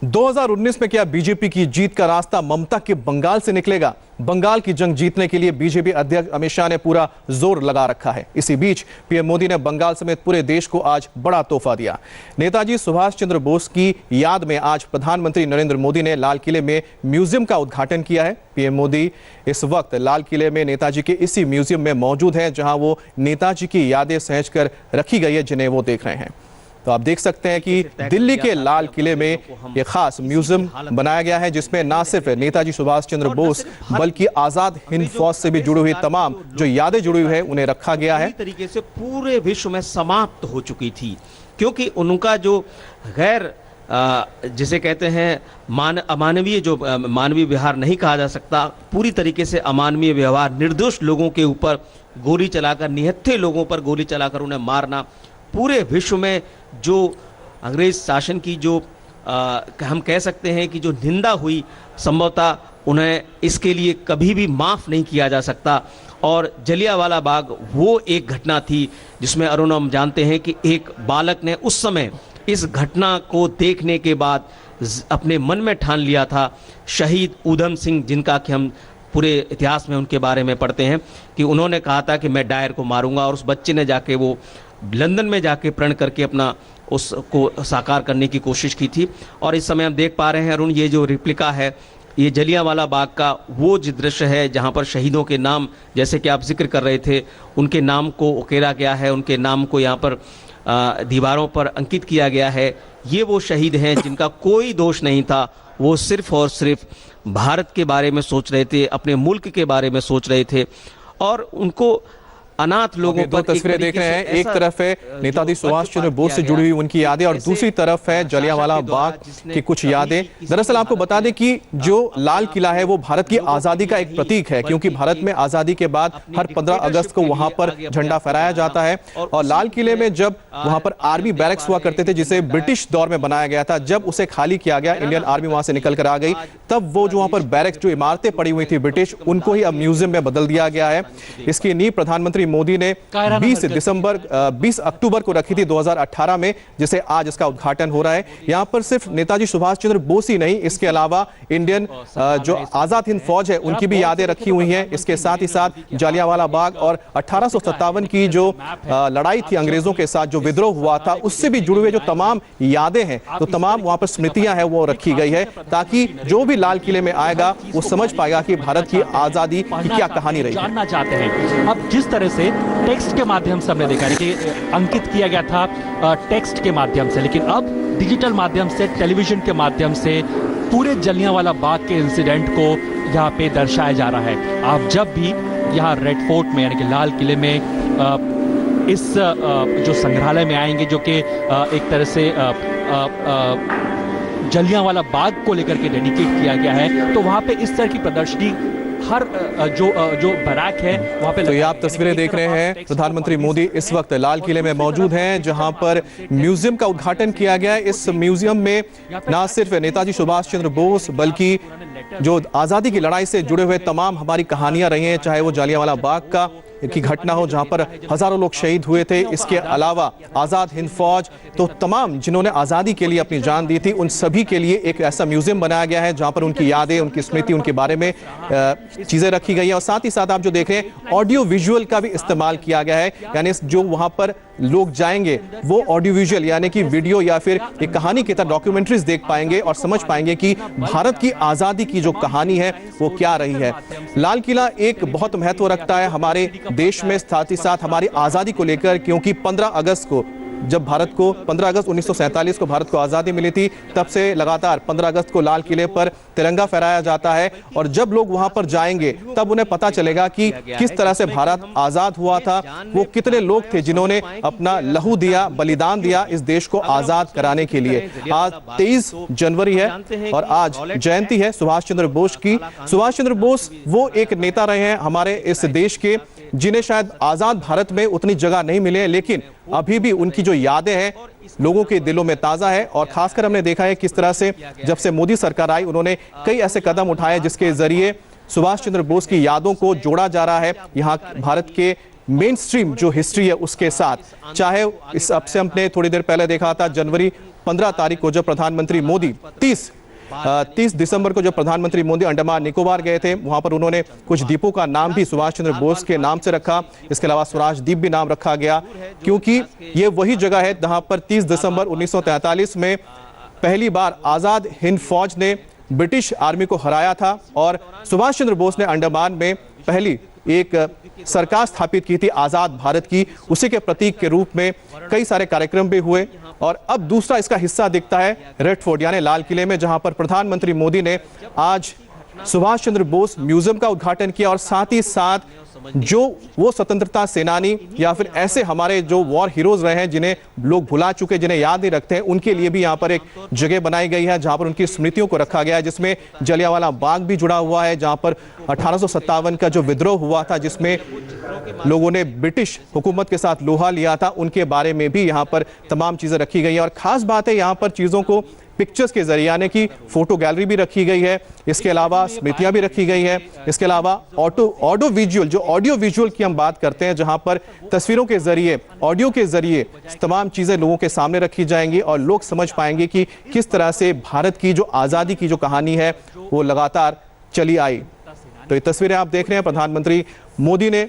2019 में क्या बीजेपी की जीत का रास्ता ममता के बंगाल से निकलेगा? बंगाल की जंग जीतने के लिए बीजेपी अध्यक्ष अमित शाह ने पूरा जोर लगा रखा है। इसी बीच पीएम मोदी ने बंगाल समेत पूरे देश को आज बड़ा तोहफा दिया। नेताजी सुभाष चंद्र बोस की याद में आज प्रधानमंत्री नरेंद्र मोदी ने लाल किले में म्यूजियम का उद्घाटन किया है। पीएम मोदी इस वक्त लाल किले में नेताजी के इसी म्यूजियम में मौजूद है, जहां वो नेताजी की यादें सहेज कर रखी गई है, जिन्हें वो देख रहे हैं। तो आप देख सकते हैं कि दिल्ली के लाल किले में एक खास म्यूजियम बनाया गया है, जिसमें ना सिर्फ नेताजी सुभाष चंद्र बोस बल्कि आजाद हिंद फौज से भी जुड़ी हुई तमाम जो यादें जुड़ी हुई है उन्हें रखा गया है। तरीके से पूरे विश्व में समाप्त हो चुकी थी, क्योंकि उनका जो गैर जिसे कहते हैं अमानवीय जो मानवीय व्यवहार नहीं कहा जा सकता, पूरी तरीके से अमानवीय व्यवहार, निर्दोष लोगों के ऊपर गोली चलाकर, निहत्थे लोगों पर गोली चलाकर उन्हें मारना, पूरे विश्व में जो अंग्रेज शासन की जो हम कह सकते हैं कि जो निंदा हुई, संभवतः उन्हें इसके लिए कभी भी माफ़ नहीं किया जा सकता। और जलियांवाला बाग वो एक घटना थी जिसमें अरुण, हम जानते हैं कि एक बालक ने उस समय इस घटना को देखने के बाद अपने मन में ठान लिया था, शहीद ऊधम सिंह, जिनका कि हम पूरे इतिहास में उनके बारे में पढ़ते हैं कि उन्होंने कहा था कि मैं डायर को मारूंगा, और उस बच्चे ने जाके वो लंदन में जाके प्रण करके अपना उसको साकार करने की कोशिश की थी। और इस समय हम देख पा रहे हैं अरुण, ये जो रिप्लिका है, ये जलियांवाला बाग का वो जो दृश्य है जहाँ पर शहीदों के नाम, जैसे कि आप जिक्र कर रहे थे, उनके नाम को उकेरा गया है, उनके नाम को यहाँ पर दीवारों पर अंकित किया गया है। ये वो शहीद हैं जिनका कोई दोष नहीं था, वो सिर्फ और सिर्फ भारत के बारे में सोच रहे थे, अपने मुल्क के बारे में सोच रहे थे, और उनको अनाथ लोगों दो तस्वीरें देख रहे हैं। एक तरफ है नेताजी सुभाष चंद्र बोस से जुड़ी हुई उनकी यादें, और दूसरी तरफ है जलियांवाला बाग की कुछ यादें। दरअसल आपको बता दें कि जो लाल किला है वो भारत की आजादी का एक प्रतीक है, क्योंकि भारत में आजादी के बाद हर 15 अगस्त को वहां पर झंडा फहराया जाता है। और लाल किले में जब वहां पर आर्मी बैरक्स हुआ करते थे, जिसे ब्रिटिश दौर में बनाया गया था, जब उसे खाली किया गया, इंडियन आर्मी वहां से निकल कर आ गई, तब वो जो वहां पर बैरक्स, जो इमारतें पड़ी हुई थी ब्रिटिश, उनको ही अब म्यूजियम में बदल दिया गया है। इसकी नींव प्रधानमंत्री मोदी ने 20 अक्टूबर को रखी थी 2018 में, जिसे आज इसका उद्घाटन हो रहा है। यहां पर सिर्फ नेताजी सुभाष चंद्र बोस ही नहीं, इसके अलावा इंडियन जो आजाद हिंद फौज है उनकी भी यादें रखी हुई हैं। इसके साथ ही साथ जलियांवाला बाग और 1857 की जो लड़ाई थी अंग्रेजों के साथ, जो विद्रोह हुआ था, उससे भी जुड़े हुए जो तमाम यादें हैं, तो तमाम वहां पर स्मृतियां हैं वो रखी गई है, ताकि जो भी लाल किले में आएगा वो समझ पाएगा कि भारत की आजादी की क्या कहानी रही। जानना चाहते हैं अब जिस तरह से टेक्स्ट के माध्यम से हमने देखा है कि अंकित किया गया था टेक्स्ट के माध्यम से, लेकिन अब डिजिटल माध्यम से, टेलीविजन के माध्यम से पूरे जलियांवाला बाग के इंसिडेंट को यहाँ पे दर्शाया जा रहा है। आप जब भी यहाँ रेड फोर्ट में यानी कि लाल किले में इस जो संग्रहालय में आएंगे, जो कि एक तरह से जलियांवाला बाग को लेकर के डेडिकेट किया गया है, तो वहाँ पे इस तरह की प्रदर्शनी हर जो बैराक है वहां पे। तो ये आप तस्वीरें देख रहे हैं, प्रधानमंत्री मोदी इस वक्त लाल किले में मौजूद हैं, जहां पर म्यूजियम का उद्घाटन किया गया है। इस म्यूजियम में ना सिर्फ नेताजी सुभाष चंद्र बोस बल्कि जो आजादी की लड़ाई से जुड़े हुए तमाम हमारी कहानियां रही हैं, चाहे वो जलियांवाला बाग का की घटना हो जहां पर हजारों लोग शहीद हुए थे, इसके अलावा आजाद हिंद फौज, तो तमाम जिन्होंने आजादी के लिए अपनी जान दी थी, उन सभी के लिए एक ऐसा म्यूजियम बनाया गया है जहां पर उनकी यादें, उनकी स्मृति, उनके बारे में चीजें रखी गई है। और साथ ही साथ आप जो देख रहे हैं, ऑडियो विजुअल का भी इस्तेमाल किया गया है, यानी जो वहां पर लोग जाएंगे वो ऑडियो विजुअल यानी कि वीडियो या फिर एक कहानी की तरह डॉक्यूमेंट्रीज देख पाएंगे और समझ पाएंगे कि भारत की आजादी की जो कहानी है वो क्या रही है। लाल किला एक बहुत महत्व रखता है हमारे देश में, साथ ही साथ हमारी आजादी को लेकर, क्योंकि 15 अगस्त को जब 15 अगस्त 1947 को भारत को आज़ादी मिली थी, तब से लगातार 15 अगस्त को लाल किले पर तिरंगा फहराया जाता है। और जब लोग वहां पर जाएंगे तब उन्हें पता चलेगा कि किस तरह से भारत आज़ाद हुआ था, वो कितने लोग थे जिन्होंने अपना लहू दिया, बलिदान दिया इस देश को आज़ाद कराने के लिए। आज 23 जनवरी है और आज जयंती है सुभाष चंद्र बोस की। सुभाष चंद्र बोस वो एक नेता रहे हैं हमारे इस देश के, जिन्हें शायद आजाद भारत में उतनी जगह नहीं मिले, लेकिन अभी भी उनकी जो यादें हैं लोगों के दिलों में ताजा है। और खासकर हमने देखा है किस तरह से जब से मोदी सरकार आई, उन्होंने कई ऐसे कदम उठाए जिसके जरिए सुभाष चंद्र बोस की यादों को जोड़ा जा रहा है। यहाँ भारत के मेन स्ट्रीम जो हिस्ट्री है उसके साथ, चाहे इस अब से हमने थोड़ी देर पहले देखा था जनवरी 15 तारीख को जब प्रधानमंत्री मोदी 30 दिसंबर को जब प्रधानमंत्री मोदी अंडमान निकोबार गए थे, वहां पर उन्होंने कुछ द्वीपों का नाम भी सुभाष चंद्र बोस के नाम से रखा। इसके अलावा स्वराज द्वीप भी नाम रखा गया, क्योंकि ये वही जगह है जहां पर 30 दिसंबर 1943 में पहली बार आजाद हिंद फौज ने ब्रिटिश आर्मी को हराया था और सुभाष चंद्र बोस ने अंडमान में पहली एक सरकार स्थापित की थी आजाद भारत की। उसी के प्रतीक के रूप में कई सारे कार्यक्रम भी हुए और अब दूसरा इसका हिस्सा दिखता है रेड फोर्ट यानी लाल किले में, जहां पर प्रधानमंत्री मोदी ने आज सुभाष चंद्र बोस म्यूजियम का उद्घाटन किया और साथ ही साथ जो वो स्वतंत्रता सेनानी या फिर ऐसे हमारे जो वॉर हीरोज रहे हैं जिन्हें लोग भुला चुके, जिन्हें याद नहीं रखते हैं, उनके लिए भी यहाँ पर एक जगह बनाई गई है जहां पर उनकी स्मृतियों को रखा गया है, जिसमें जलियांवाला बाग भी जुड़ा हुआ है, जहां पर 1857 का जो विद्रोह हुआ था जिसमें लोगों ने ब्रिटिश हुकूमत के साथ लोहा लिया था, उनके बारे में भी यहाँ पर तमाम चीजें रखी गई है। और खास बात है यहाँ पर चीजों को पिक्चर्स के जरिए यानी कि फोटो गैलरी भी रखी गई है, इसके अलावा स्मृतियां भी रखी गई है, इसके अलावा ऑडियो विजुअल जो ऑडियो विजुअल की हम बात करते हैं जहां पर तस्वीरों के जरिए ऑडियो के जरिए तमाम चीजें लोगों के सामने रखी जाएंगी और लोग समझ पाएंगे कि किस तरह से भारत की जो आजादी की जो कहानी है वो लगातार चली आई। तो ये तस्वीरें आप देख रहे हैं, प्रधानमंत्री मोदी ने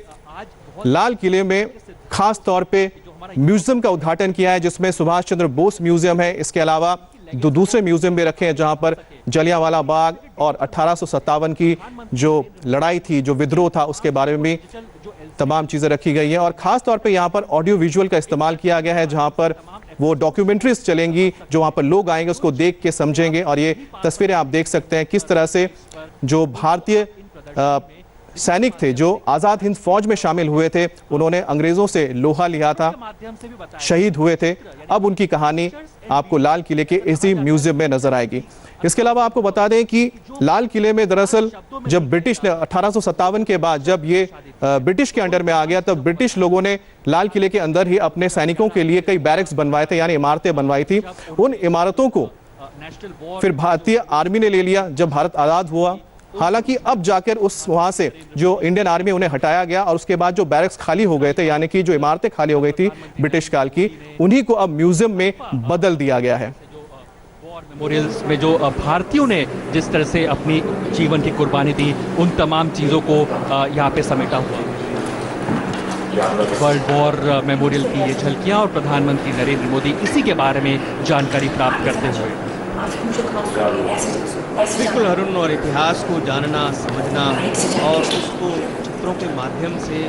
लाल किले में खास तौर पे म्यूजियम का उद्घाटन किया है जिसमें सुभाष चंद्र बोस म्यूजियम है, इसके अलावा दूसरे म्यूजियम भी रखे हैं जहां पर जलियांवाला बाग और 1857 की जो लड़ाई थी, जो विद्रोह था, उसके बारे में भी तमाम चीजें रखी गई हैं। और खास तौर पे यहां पर ऑडियो विजुअल का इस्तेमाल किया गया है जहां पर वो डॉक्यूमेंट्रीज चलेंगी जो वहां पर लोग आएंगे उसको देख के समझेंगे। और ये तस्वीरें आप देख सकते हैं किस तरह से जो भारतीय सैनिक थे जो आजाद हिंद फौज में शामिल हुए थे, उन्होंने अंग्रेजों से लोहा लिया था, शहीद हुए थे, अब उनकी कहानी आपको लाल किले के इसी म्यूजियम में नजर आएगी। इसके अलावा आपको बता दें कि लाल किले में दरअसल जब ब्रिटिश ने 1857 के बाद जब ये ब्रिटिश के अंडर में आ गया, तब ब्रिटिश लोगों ने लाल किले के अंदर ही अपने सैनिकों के लिए कई बैरक्स बनवाए थे यानी इमारतें बनवाई थी। उन इमारतों को फिर भारतीय आर्मी ने ले लिया जब भारत आजाद हुआ। हालांकि अब जाकर उस वहां से जो इंडियन आर्मी उन्हें हटाया गया और उसके बाद जो बैरक्स खाली हो गए थे यानी कि जो इमारतें खाली हो गई थी ब्रिटिश काल की, उन्हीं को अब म्यूजियम में बदल दिया गया है। मेमोरियल्स में जो भारतीयों ने जिस तरह से अपनी जीवन की कुर्बानी दी, उन तमाम चीजों को यहाँ पे समेटा हुआ वर्ल्ड वॉर मेमोरियल की ये झलकियां और प्रधानमंत्री नरेंद्र मोदी इसी के बारे में जानकारी प्राप्त करते हुए। बिल्कुल अरुण, और इतिहास को जानना समझना और उसको चित्रों के माध्यम से,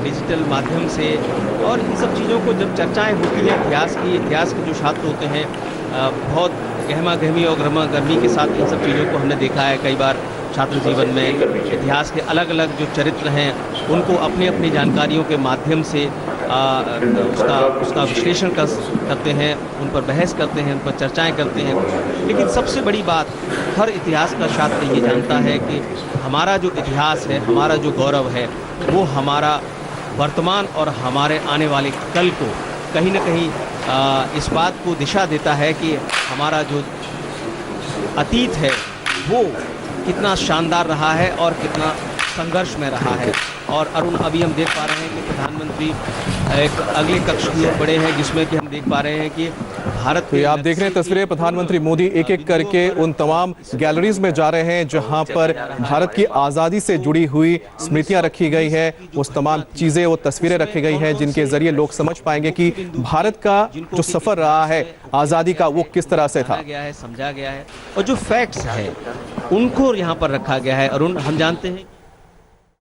डिजिटल माध्यम से और इन सब चीज़ों को जब चर्चाएं होती हैं इतिहास के जो छात्र होते हैं बहुत गहमा गहमी और गर्मा गर्मी के साथ इन सब चीज़ों को हमने देखा है। कई बार छात्र जीवन में इतिहास के अलग अलग जो चरित्र हैं उनको अपनी अपनी जानकारियों के माध्यम से उसका विश्लेषण करते हैं, उन पर बहस करते हैं, उन पर चर्चाएं करते हैं। लेकिन सबसे बड़ी बात हर इतिहास का छात्र ये जानता है कि हमारा जो इतिहास है, हमारा जो गौरव है, वो हमारा वर्तमान और हमारे आने वाले कल को कहीं ना कहीं इस बात को दिशा देता है कि हमारा जो अतीत है वो कितना शानदार रहा है और कितना संघर्ष में रहा है। और अरुण, अभी हम देख पा रहे हैं कि प्रधानमंत्री एक अगले कक्ष की ओर बढ़े हैं जिसमें कि हम देख पा रहे हैं कि भारत तो आप देख रहे हैं तस्वीरें, प्रधानमंत्री मोदी एक एक करके उन तमाम गैलरीज में जा रहे हैं जहां पर भारत की आज़ादी से जुड़ी हुई स्मृतियां रखी गई है, उस तमाम चीज़ें, वो तस्वीरें रखी गई हैं जिनके जरिए लोग समझ पाएंगे कि भारत का जो सफ़र रहा है आज़ादी का वो किस तरह से था, समझा गया है और जो फैक्ट्स है उनको यहाँ पर रखा गया है। अरुण, हम जानते हैं